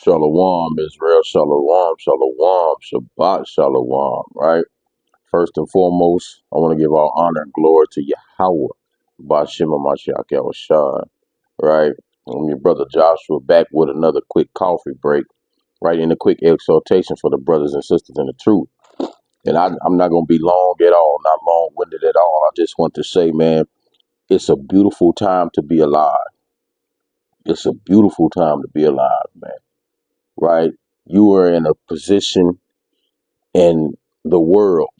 Shalom, Israel, Shalom, Shalom, Shabbat, Shalom, right? First and foremost, I want to give all honor and glory to Yahweh, Bashim Mashiach Yahushua, right? I'm your brother Joshua back with another quick coffee break, right? In a quick exhortation for the brothers and sisters in the truth. And I'm not going to be long at all, not long-winded at all. I just want to say, man, it's a beautiful time to be alive. It's a beautiful time to be alive, man, right? You are in a position in the world,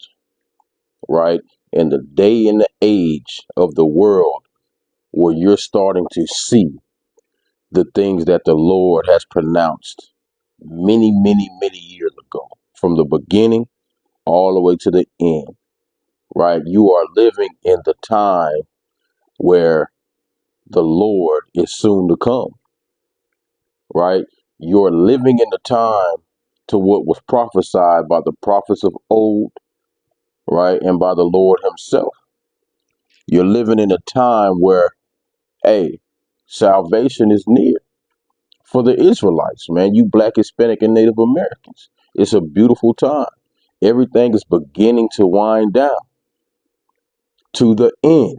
right? In the day and the age of the world where you're starting to see the things that the Lord has pronounced many, many, many years ago, from the beginning all the way to the end, right? You are living in the time where the Lord is soon to come, right? You're living in the time to what was prophesied by the prophets of old, right? And by the Lord himself. You're living in a time where, hey, salvation is near for the Israelites, man. You black, Hispanic, and Native Americans. It's a beautiful time. Everything is beginning to wind down to the end,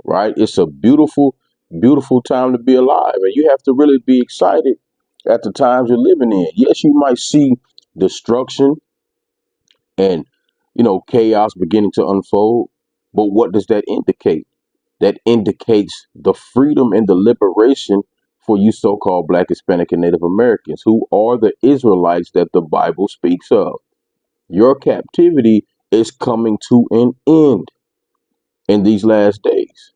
right? It's a beautiful, beautiful time to be alive. And you have to really be excited at the times you're living in. Yes, you might see destruction and, chaos beginning to unfold. But what does that indicate? That indicates the freedom and the liberation for you so-called black, Hispanic, and Native Americans, who are the Israelites that the Bible speaks of. Your captivity is coming to an end in these last days.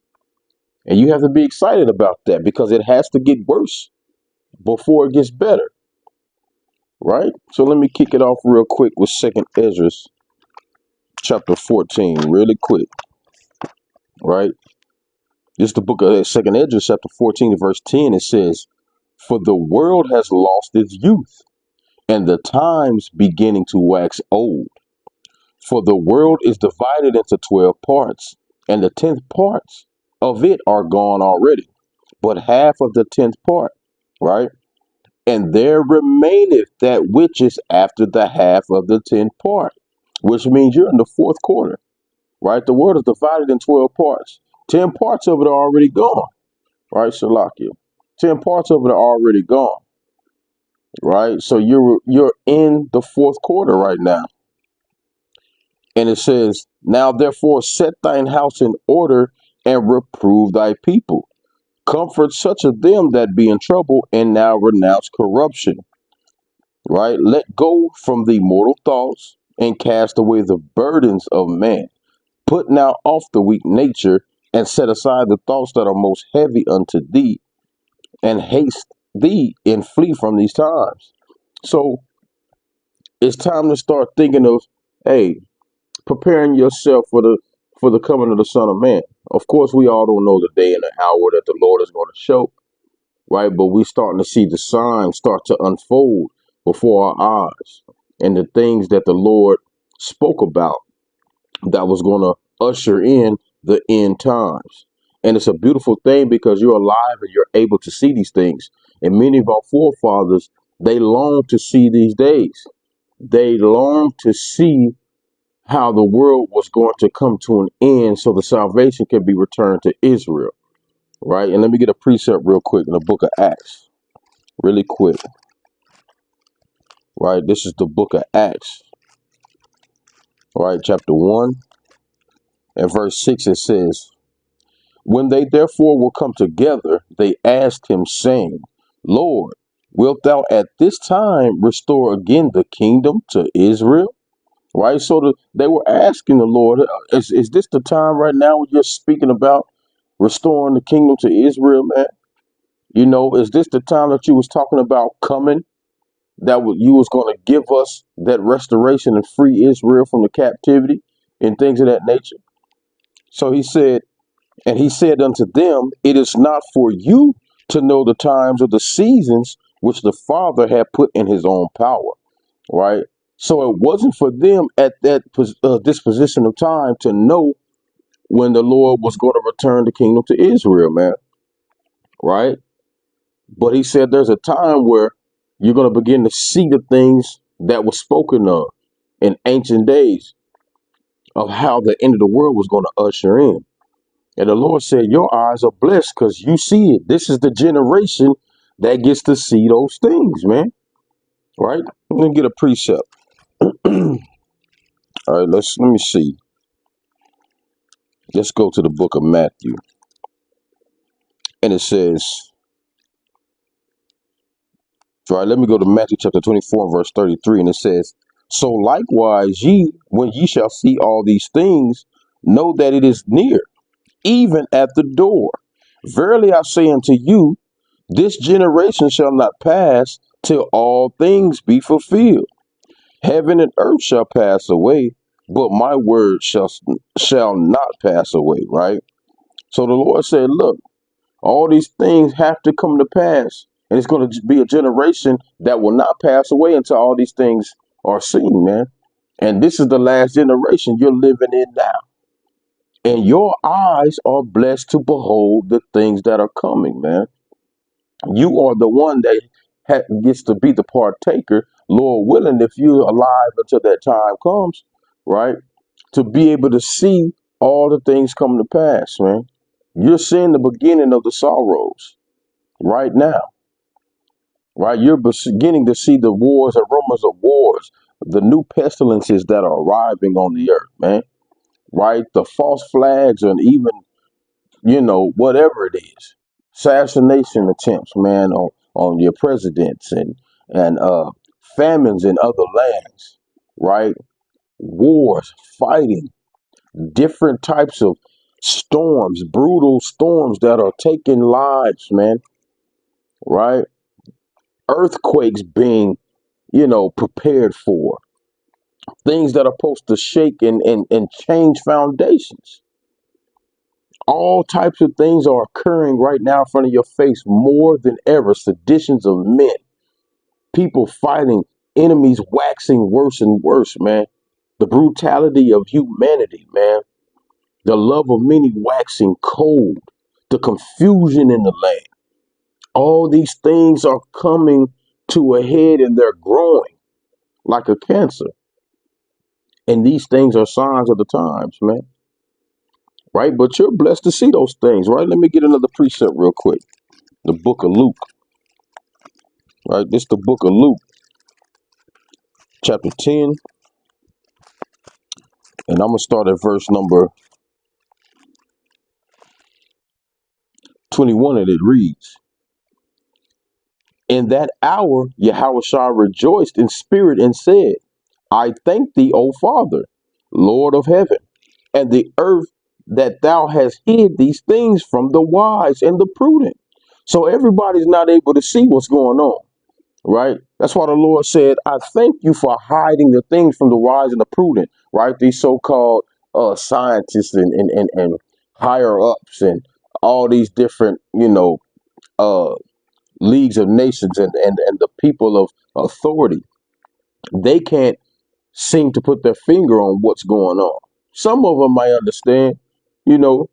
And you have to be excited about that because it has to get worse before it gets better, right? So let me kick it off real quick with 2nd Ezra chapter 14, really quick, right? This is the book of 2nd Ezra chapter 14 verse 10. It says, "For the world has lost its youth, and the times beginning to wax old. For the world is divided into 12 parts, and the 10th parts of it are gone already, but half of the 10th part, right? And there remaineth that which is after the half of the 10th part," which means you're in the fourth quarter, right? The world is divided in 12 parts. 10 parts of it are already gone, right? Shalakia. 10 parts of it are already gone, right? So you're in the fourth quarter right now. And it says, "Now therefore set thine house in order and reprove thy people. Comfort such of them that be in trouble, and now renounce corruption." Right? "Let go from the mortal thoughts and cast away the burdens of man. Put now off the weak nature and set aside the thoughts that are most heavy unto thee, and haste thee and flee from these times." So it's time to start thinking of, hey, preparing yourself for the coming of the Son of Man. Of course, we all don't know the day and the hour that the Lord is going to show, right? But we're starting to see the signs start to unfold before our eyes, and the things that the Lord spoke about that was going to usher in the end times. And it's a beautiful thing because you're alive and you're able to see these things. And many of our forefathers, they long to see these days. They long to see how the world was going to come to an end so the salvation can be returned to Israel, right? And let me get a precept real quick in the book of Acts, really quick, right? This is the book of Acts, right? Chapter 1 and verse 6, it says, "When they therefore were come together, they asked him, saying, Lord, wilt thou at this time restore again the kingdom to Israel?" Right? So they were asking the Lord, is this the time right now when you're speaking about restoring the kingdom to Israel, man? Is this the time that you was talking about coming, that you was going to give us that restoration and free Israel from the captivity and things of that nature? So he said, and he said unto them, "It is not for you to know the times or the seasons which the Father had put in his own power," right? So it wasn't for them at that disposition of time to know when the Lord was going to return the kingdom to Israel, man, right? But he said there's a time where You're going to begin to see the things that were spoken of in ancient days of how the end of the world was going to usher in. And the Lord said, your eyes are blessed because you see it. This is the generation that gets to see those things, man. Right? I'm going to get a precept. All right, let me see. Let's go to the book of Matthew. And it says, all right, let me go to Matthew chapter 24, verse 33. And it says, so likewise, ye, when ye shall see all these things, know that it is near, even at the door. Verily I say unto you, this generation shall not pass till all things be fulfilled. Heaven and earth shall pass away, but my word shall not pass away, right? So the Lord said, look, all these things have to come to pass. And it's going to be a generation that will not pass away until all these things are seen, man. And this is the last generation you're living in now. And your eyes are blessed to behold the things that are coming, man. You are the one that gets to be the partaker, Lord willing, if you're alive until that time comes, right? To be able to see all the things come to pass, man. You're seeing the beginning of the sorrows right now, right? You're beginning to see the wars and rumors of wars, the new pestilences that are arriving on the earth, man, right? The false flags and even, whatever it is, assassination attempts, man, on your presidents and famines in other lands, right? Wars, fighting, different types of storms, brutal storms that are taking lives, man, right? Earthquakes being, prepared for, things that are supposed to shake and change foundations. All types of things are occurring right now in front of your face more than ever. Seditions of men, people fighting, enemies waxing worse and worse, man. The brutality of humanity, man. The love of many waxing cold. The confusion in the land. All these things are coming to a head and they're growing like a cancer. And these things are signs of the times, man. Right? But you're blessed to see those things, right? Let me get another precept real quick. The book of Luke, right? This is the book of Luke, chapter 10. And I'm going to start at verse number 21, and it reads, in that hour, Yahushua rejoiced in spirit and said, I thank thee, O Father, Lord of heaven and the earth, that thou hast hid these things from the wise and the prudent. So everybody's not able to see what's going on, right? That's why the Lord said, I thank you for hiding the things from the wise and the prudent, right? These so-called scientists and higher ups and all these different, uh, leagues of nations and the people of authority. They can't seem to put their finger on what's going on. Some of them might understand, you know,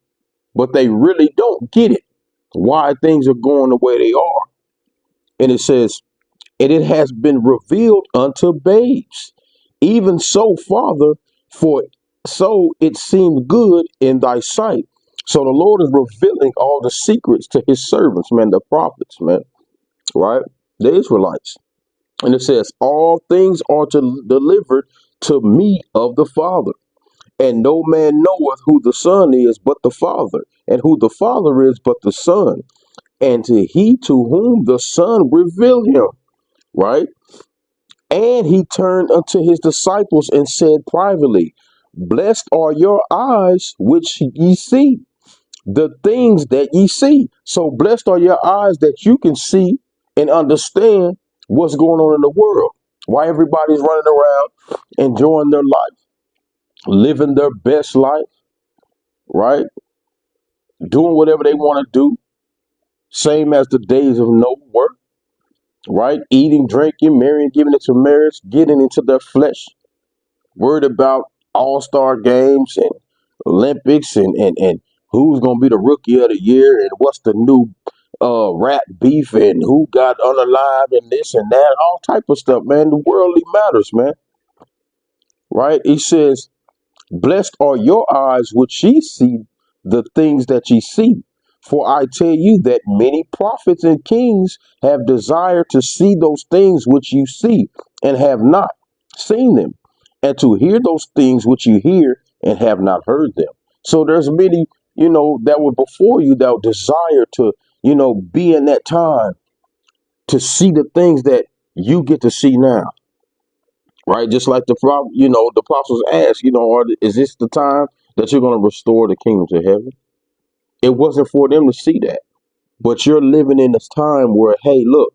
but they really don't get it, why things are going the way they are. And it says, and it has been revealed unto babes. Even so, Father, for so it seemed good in thy sight. So the Lord is revealing all the secrets to his servants, man, the prophets, man, right? The Israelites. And it says, all things are delivered to me of the Father. And no man knoweth who the Son is but the Father, and who the Father is but the Son, and to he to whom the Son revealed him, right? And he turned unto his disciples and said privately, blessed are your eyes which ye see, the things that ye see. So blessed are your eyes that you can see and understand what's going on in the world. Why everybody's running around enjoying their life, living their best life, right? Doing whatever they want to do, same as the days of no work, right? Eating, drinking, marrying, giving into marriage, getting into their flesh, worried about all-star games and Olympics and who's going to be the rookie of the year and what's the new rap beef and who got unalive and this and that, all type of stuff, man. The worldly matters, man. Right? He says, blessed are your eyes which ye see the things that ye see. For I tell you that many prophets and kings have desired to see those things which you see and have not seen them, and to hear those things which you hear and have not heard them. So there's many, that were before you that desire to, be in that time to see the things that you get to see now. Right, just like the apostles asked, is this the time that you're going to restore the kingdom to heaven? It wasn't for them to see that, but you're living in this time where, hey, look,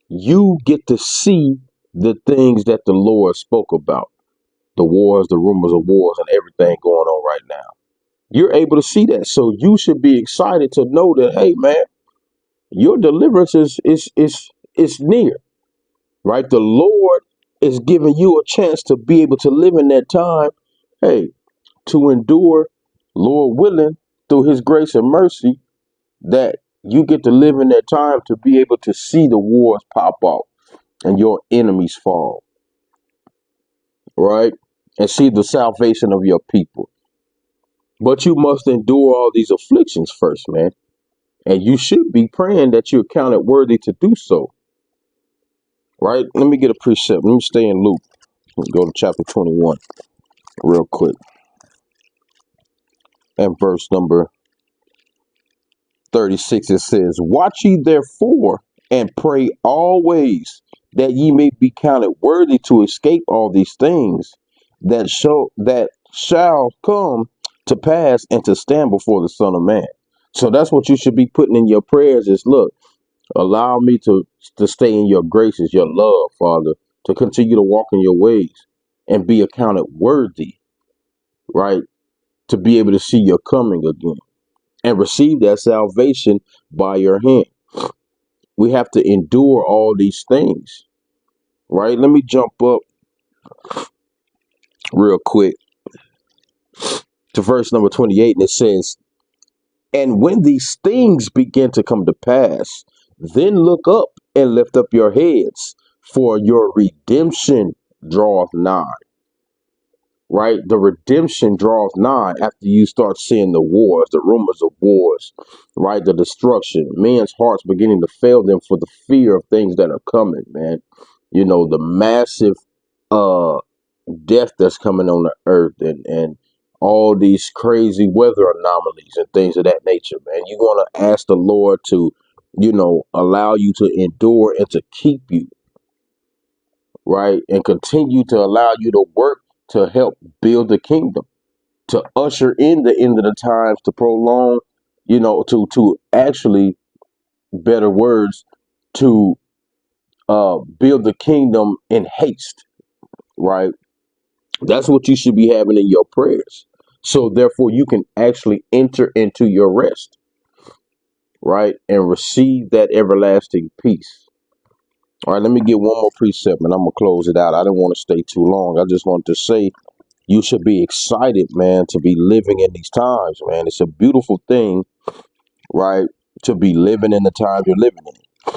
you get to see the things that the Lord spoke about, the wars, the rumors of wars, and everything going on right now. You're able to see that, so you should be excited to know that, hey, man, your deliverance is near. Right, the Lord is giving you a chance to be able to live in that time. Hey, to endure, Lord willing, through his grace and mercy, that you get to live in that time to be able to see the wars pop out and your enemies fall, right? And see the salvation of your people. But you must endure all these afflictions first, man. And you should be praying that you're counted worthy to do so, right? Let me get a precept. Let me stay in Luke. Go to chapter 21 real quick. And verse number 36, it says, watch ye therefore and pray always that ye may be counted worthy to escape all these things that shall come to pass and to stand before the Son of Man. So that's what you should be putting in your prayers is, look, allow me to stay in your graces, your love, Father, to continue to walk in your ways and be accounted worthy, right? To be able to see your coming again and receive that salvation by your hand. We have to endure all these things, right? Let me jump up real quick to verse number 28, and it says, and when these things begin to come to pass, then look up and lift up your heads, for your redemption draweth nigh. Right? The redemption draws nigh after you start seeing the wars, the rumors of wars, right? The destruction, men's hearts beginning to fail them for the fear of things that are coming, man. The massive uh death that's coming on the earth and all these crazy weather anomalies and things of that nature, man. You want to ask the Lord to, allow you to endure and to keep you, right? And continue to allow you to work to help build the kingdom, to usher in the end of the times, to prolong, to actually, better words, to build the kingdom in haste, right? That's what you should be having in your prayers. So therefore you can actually enter into your rest, right? And receive that everlasting peace. All right, let me get one more precept and I'm gonna close it out. I didn't want to stay too long. I just wanted to say you should be excited, man, to be living in these times, man. It's a beautiful thing, right? To be living in the time you're living in.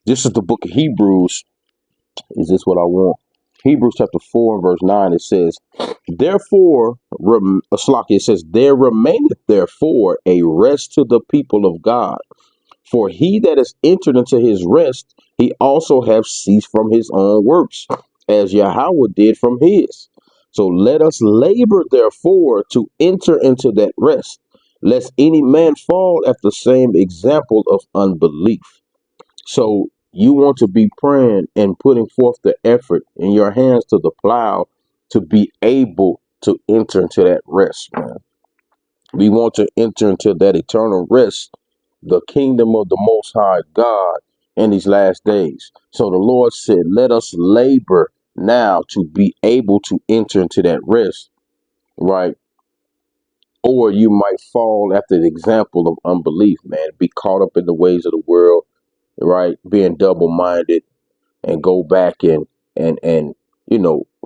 This is the book of Hebrews. Is this what I want? Hebrews chapter 4 and verse 9, it says, therefore, it says, there remaineth therefore a rest to the people of God. For he that is entered into his rest, he also have ceased from his own works, as Yahweh did from his. So let us labor therefore to enter into that rest, lest any man fall after the same example of unbelief. So you want to be praying and putting forth the effort in your hands to the plow to be able to enter into that rest, man. We want to enter into that eternal rest, the kingdom of the Most High God in these last days. So the Lord said, let us labor now to be able to enter into that rest, right? Or you might fall after the example of unbelief, man. Be caught up in the ways of the world, right? Being double minded and go back and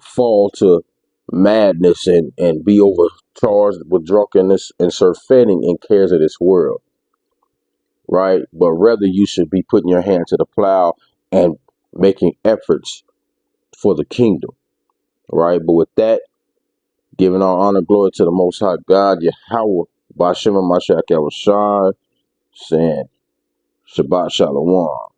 fall to madness and be overcharged with drunkenness and surfeiting in cares of this world, right? But rather you should be putting your hand to the plow and making efforts for the kingdom, right? But with that, giving all honor, glory to the Most High God, Yahweh, Bashima Mashiach Yahushua, saying Shabbat Shalom.